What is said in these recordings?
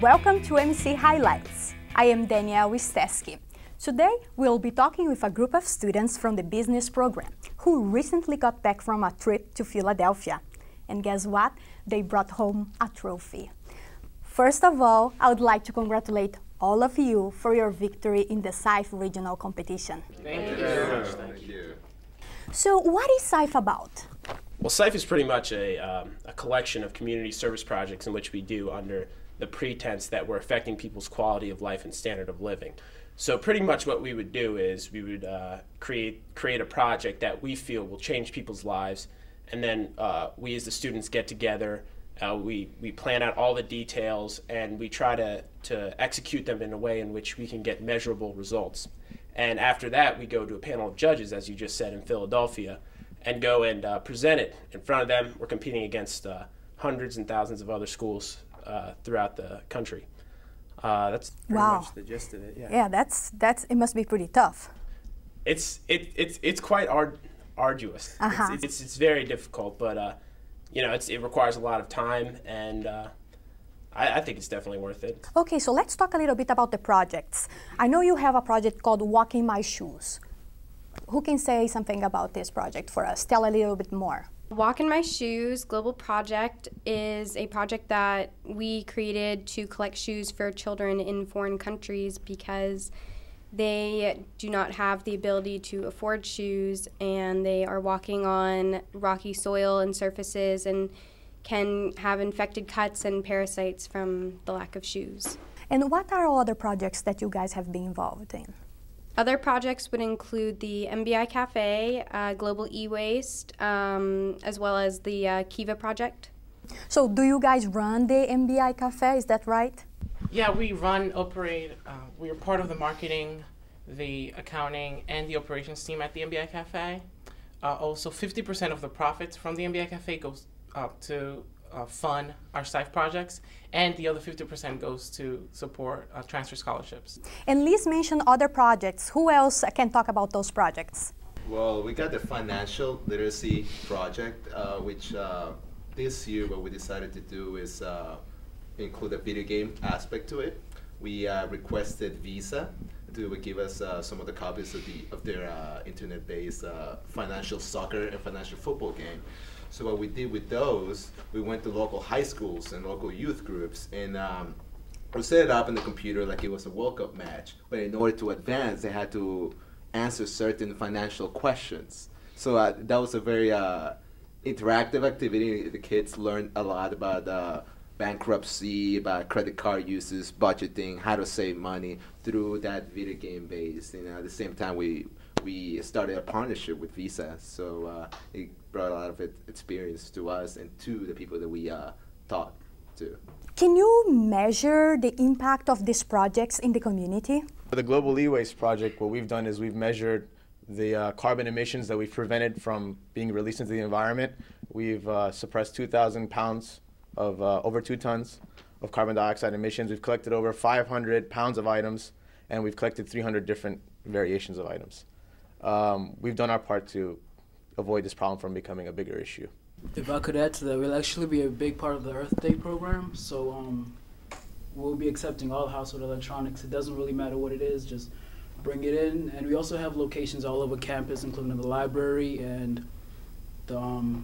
Welcome to MC Highlights. I am Danielle with Stescki. Today, we'll be talking with a group of students from the business program who recently got back from a trip to Philadelphia. And guess what? They brought home a trophy. First of all, I would like to congratulate all of you for your victory in the SIFE Regional Competition. Thank you very much. Thank you. So what is SIFE about? Well, SIFE is pretty much a collection of community service projects in which we do under the pretense that we're affecting people's quality of life and standard of living. So pretty much what we would do is we would create a project that we feel will change people's lives, and then we as the students get together, we plan out all the details, and we try to execute them in a way in which we can get measurable results. And after that, we go to a panel of judges, as you just said, in Philadelphia, and go and present it in front of them. We're competing against hundreds and thousands of other schools throughout the country. That's pretty much the gist of it. Yeah, that's it must be pretty tough. It's quite arduous. It's very difficult, but you know, it requires a lot of time, and I think it's definitely worth it. Okay, so let's talk a little bit about the projects. I know you have a project called Walk in My Shoes. Who can say something about this project for us? Tell a little bit more. Walk in My Shoes Global Project is a project that we created to collect shoes for children in foreign countries because they do not have the ability to afford shoes, and they are walking on rocky soil and surfaces and can have infected cuts and parasites from the lack of shoes. And what are other projects that you guys have been involved in? Other projects would include the MBI Cafe, Global E-Waste, as well as the Kiva project. So do you guys run the MBI Cafe, is that right? Yeah, we operate, we are part of the marketing, the accounting, and the operations team at the MBI Cafe. Also, 50% of the profits from the MBI Cafe goes to fund our SIFE projects, and the other 50% goes to support transfer scholarships. And Liz mentioned other projects. Who else can talk about those projects? Well, we got the financial literacy project, which this year what we decided to do is include a video game aspect to it. We requested Visa to give us some of the copies of their internet-based financial soccer and financial football game. So what we did with those, we went to local high schools and local youth groups, and we set it up in the computer like it was a World Cup match. But in order to advance, they had to answer certain financial questions. So that was a very interactive activity. The kids learned a lot about bankruptcy, about credit card uses, budgeting, how to save money through that video game base. And at the same time, we started a partnership with Visa, so it brought a lot of experience to us and to the people that we taught to. Can you measure the impact of these projects in the community? For the Global E-Waste project, what we've done is we've measured the carbon emissions that we've prevented from being released into the environment. We've suppressed 2,000 pounds of over 2 tons of carbon dioxide emissions. We've collected over 500 pounds of items, and we've collected 300 different variations of items. We've done our part to avoid this problem from becoming a bigger issue. If I could add to that, we'll actually be a big part of the Earth Day program. So we'll be accepting all household electronics. It doesn't really matter what it is, just bring it in. And we also have locations all over campus, including the library and the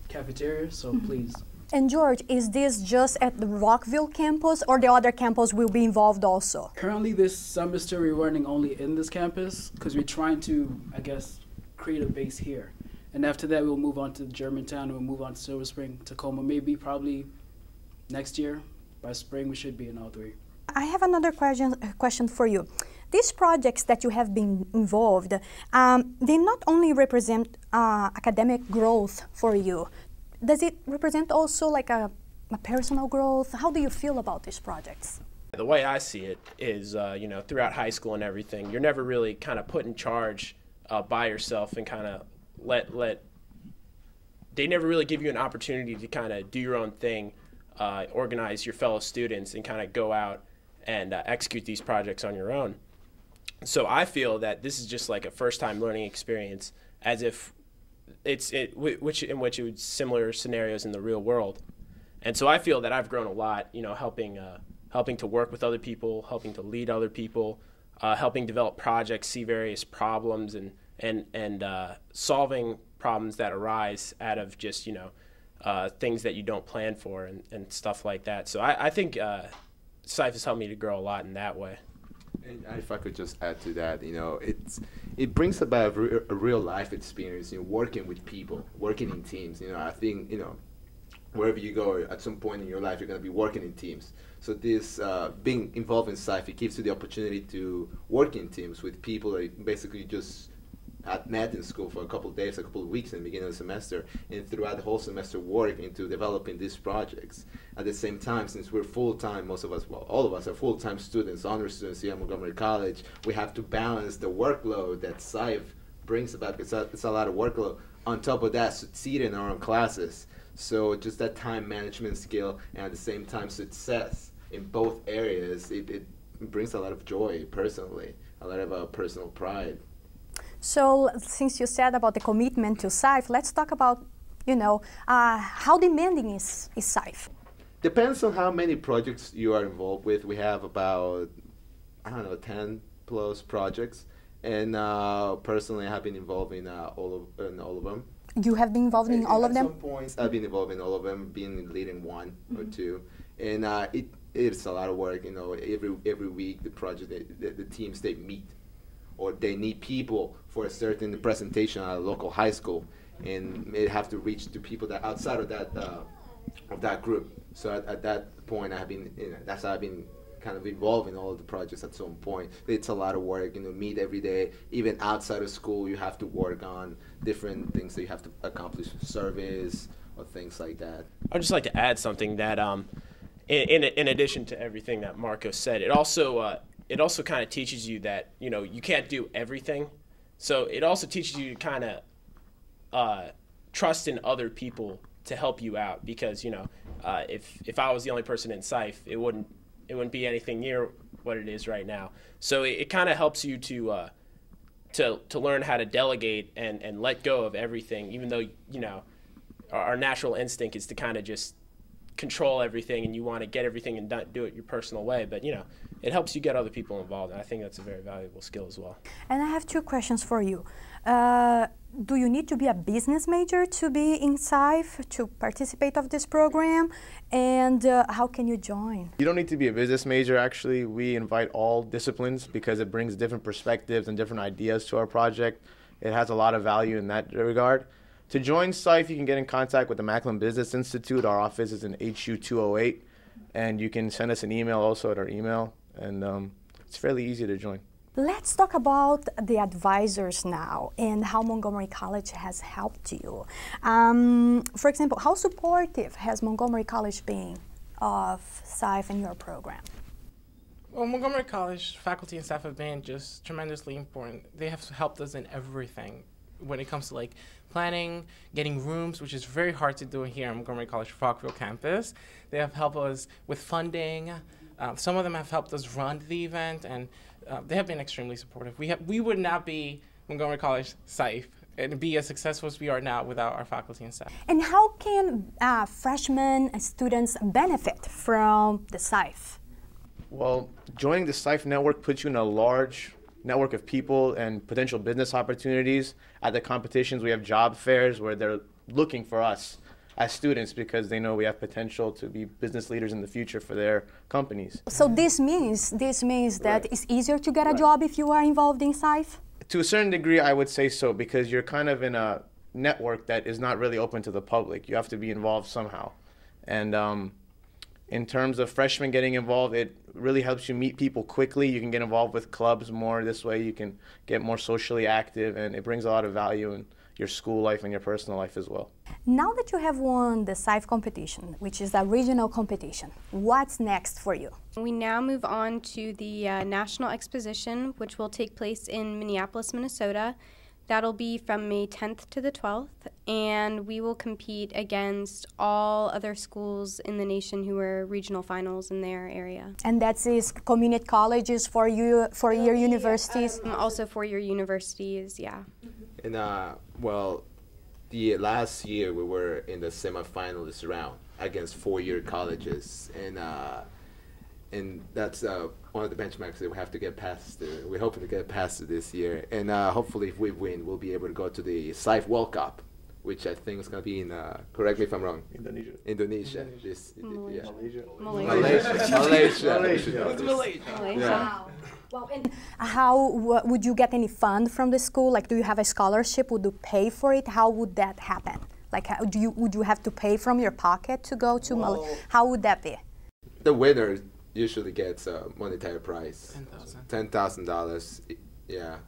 cafeteria, so please. And George, is this just at the Rockville campus, or the other campus will be involved also? Currently this semester we're running only in this campus because we're trying to, I guess, create a base here. And after that we'll move on to Germantown, we'll move on to Silver Spring, Tacoma, maybe probably next year. By spring we should be in all 3. I have another question for you. These projects that you have been involved, they not only represent academic growth for you, does it represent also like a personal growth? How do you feel about these projects? The way I see it is, you know, throughout high school and everything, you're never really kind of put in charge by yourself and kind of they never really give you an opportunity to kind of do your own thing, organize your fellow students, and kind of go out and execute these projects on your own. So I feel that this is just like a first-time learning experience, as if in which it would similar scenarios in the real world. And so I feel that I've grown a lot, helping to work with other people, helping to lead other people, helping develop projects, see various problems, and solving problems that arise out of just, things that you don't plan for and stuff like that. So I think SIFE has helped me to grow a lot in that way. And if I could just add to that, it brings about a real life experience, working with people, working in teams. I think, wherever you go, at some point in your life, you're going to be working in teams. So this, being involved in SIFE, it gives you the opportunity to work in teams with people that basically just had met in school for a couple of days, a couple of weeks in the beginning of the semester, and throughout the whole semester work into developing these projects. At the same time, since we're full-time, most of us, well, all of us are full-time students, honor students here at Montgomery College, we have to balance the workload that SIFE brings about, because it's a lot of workload. On top of that, succeed in our own classes. So just that time management skill, and at the same time success in both areas, it brings a lot of joy personally, a lot of personal pride. So since you said about the commitment to SIFE, let's talk about, how demanding is SIFE? Depends on how many projects you are involved with. We have about, 10 plus projects. And personally, I have been involved in all of them. You have been involved in all of them? At some points, I've been involved in all of them, being leading one or two. And it's a lot of work, every week the teams, they meet. Or they need people for a certain presentation at a local high school, and they have to reach to people that outside of that group. So at that point, that's how I've been kind of involved in all of the projects at some point. It's a lot of work, meet every day. Even outside of school, you have to work on different things that you have to accomplish, surveys or things like that. I'd just like to add something that, in addition to everything that Marco said, it also kind of teaches you that, you can't do everything. So it also teaches you to kind of trust in other people to help you out, because, if I was the only person in SIFE, it wouldn't be anything near what it is right now. So it kind of helps you to learn how to delegate and let go of everything, even though, our natural instinct is to kind of just control everything, and you want to get everything and do it your personal way. But, it helps you get other people involved, and I think that's a very valuable skill as well. And I have two questions for you. Do you need to be a business major to be in SIFE, to participate of this program? And how can you join? You don't need to be a business major, actually. We invite all disciplines because it brings different perspectives and different ideas to our project. It has a lot of value in that regard. To join SIFE, you can get in contact with the Macklin Business Institute. Our office is in HU 208, and you can send us an email also at our email, and it's fairly easy to join. Let's talk about the advisors now and how Montgomery College has helped you. For example, how supportive has Montgomery College been of SIFE and your program? Well, Montgomery College faculty and staff have been just tremendously important. They have helped us in everything when it comes to planning, getting rooms, which is very hard to do here on Montgomery College Rockville campus. They have helped us with funding. Some of them have helped us run the event, and they have been extremely supportive. We would not be Montgomery College SIFE and be as successful as we are now without our faculty and staff. And how can freshmen students benefit from the SIFE? Well, joining the SIFE network puts you in a large network of people and potential business opportunities. At the competitions, we have job fairs where they're looking for us as students because they know we have potential to be business leaders in the future for their companies. So this means that it's easier to get a job if you are involved in SIFE? To a certain degree, I would say so, because you're kind of in a network that is not really open to the public. You have to be involved somehow. And in terms of freshmen getting involved, it really helps you meet people quickly. You can get involved with clubs more. This way you can get more socially active, and it brings a lot of value in your school life and your personal life as well. Now that you have won the SIFE competition, which is a regional competition, what's next for you? We now move on to the National Exposition, which will take place in Minneapolis, Minnesota. That'll be from May 10th to the 12th, and we will compete against all other schools in the nation who are regional finals in their area. And that is community colleges for you, for your universities? Also for your universities, yeah. And well, the last year we were in the semifinalist round. against four-year colleges, and that's one of the benchmarks that we have to get past. We're hoping to get past this year, and hopefully, if we win, we'll be able to go to the SIFE World Cup, which I think is going to be in, correct me if I'm wrong. Indonesia. Malaysia. Wow. Well, and how would you get any fund from the school? Like, do you have a scholarship? Would you pay for it? How would that happen? Like, would you have to pay from your pocket to go to Malaysia? How would that be? The winner usually gets a monetary prize. $10,000. Yeah.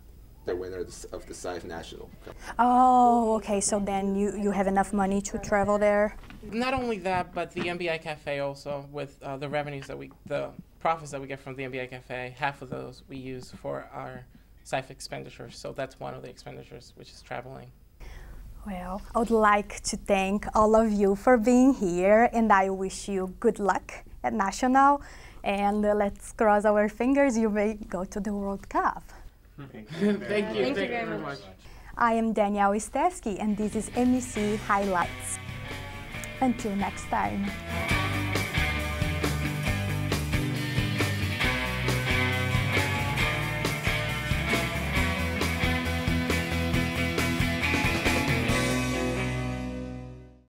The winner of the SIFE National. Oh, okay. So then you have enough money to travel there? Not only that, but the MBI Cafe also, with the revenues the profits that we get from the MBI Cafe, half of those we use for our SIFE expenditures. So that's one of the expenditures, which is traveling. Well, I would like to thank all of you for being here, and I wish you good luck at National. And let's cross our fingers, you may go to the World Cup. Thank you. Thank you very much. I am Danielle Stescki, and this is MEC Highlights. Until next time.